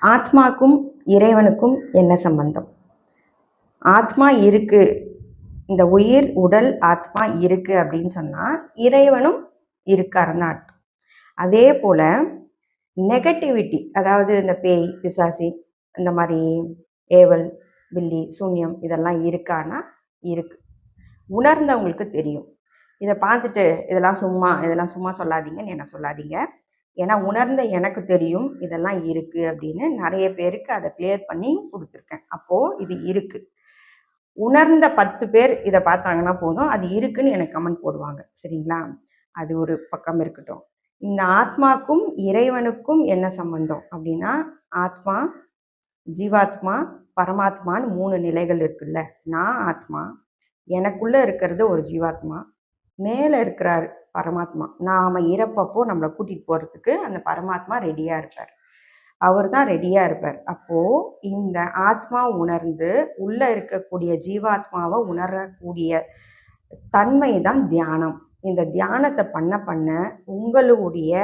ஆத்மாக்கும் இறைவனுக்கும் என்ன சம்பந்தம்? ஆத்மா இருக்கு. இந்த உயிர், உடல், ஆத்மா இருக்கு அப்படின்னு சொன்னா, இறைவனும் இருக்காருன்னு தான் அர்த்தம். அதே போல நெகட்டிவிட்டி, அதாவது இந்த பேய், பிசாசி இந்த மாரி ஏவல், பில்லி, சூனியம் இதெல்லாம் இருக்கான்னா இருக்கு. உணர்ந்தவங்களுக்கு தெரியும். இத பார்த்துட்டு இதெல்லாம் சும்மா சொல்லாதீங்கன்னு என்ன சொல்லாதீங்க. ஏன்னா உணர்ந்த எனக்கு தெரியும் இதெல்லாம் இருக்கு அப்படின்னு நிறைய பேருக்கு அதை கிளியர் பண்ணி கொடுத்துருக்கேன். அப்போ இது இருக்கு. உணர்ந்த 10 பேர் இதை பார்த்தாங்கன்னா போதும், அது இருக்குன்னு எனக்கு கமெண்ட் போடுவாங்க. சரிங்களா? அது ஒரு பக்கம் இருக்கட்டும். இந்த ஆத்மாக்கும் இறைவனுக்கும் என்ன சம்பந்தம் அப்படின்னா, ஆத்மா, ஜீவாத்மா, பரமாத்மான்னு 3 நிலைகள் இருக்குல்ல. நான் ஆத்மா, எனக்குள்ள இருக்கிறது ஒரு ஜீவாத்மா, மேலே இருக்கிறாரு பரமாத்மா. நாம இறப்பப்போ நம்மளை கூட்டிட்டு போறதுக்கு அந்த பரமாத்மா ரெடியா இருப்பார். அவர் தான் ரெடியா இருப்பார். அப்போ இந்த ஆத்மா உணர்ந்து உள்ள இருக்கக்கூடிய ஜீவாத்மாவை உணரக்கூடிய தன்மை தான் தியானம். இந்த தியானத்தை பண்ண பண்ண உங்களுடைய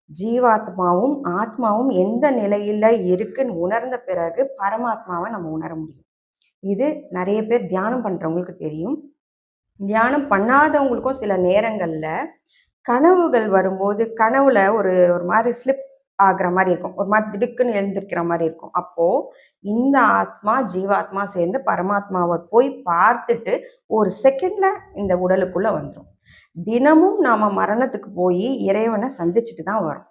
ஜீவாத்மாவும் ஆத்மாவும் எந்த நிலையில இருக்குன்னு உணர்ந்த பிறகு பரமாத்மாவை நம்ம உணர முடியும். இது நிறைய பேர் தியானம் பண்றவங்களுக்கு தெரியும். தியானம் பண்ணாதவங்களுக்கும் சில நேரங்கள்ல கனவுகள் வரும்போது, கனவுல ஒரு ஒரு மாதிரி ஸ்லிப் ஆகுற மாதிரி இருக்கும். ஒரு மாதிரி திடுக்குன்னு எழுந்திருக்கிற மாதிரி இருக்கும். அப்போ இந்த ஆத்மா, ஜீவாத்மா சேர்ந்து பரமாத்மாவை போய் பார்த்துட்டு ஒரு செகண்ட்ல இந்த உடலுக்குள்ள வந்துரும். தினமும் நாம மரணத்துக்கு போய் இறைவனை சந்திச்சுட்டு தான் வரோம்.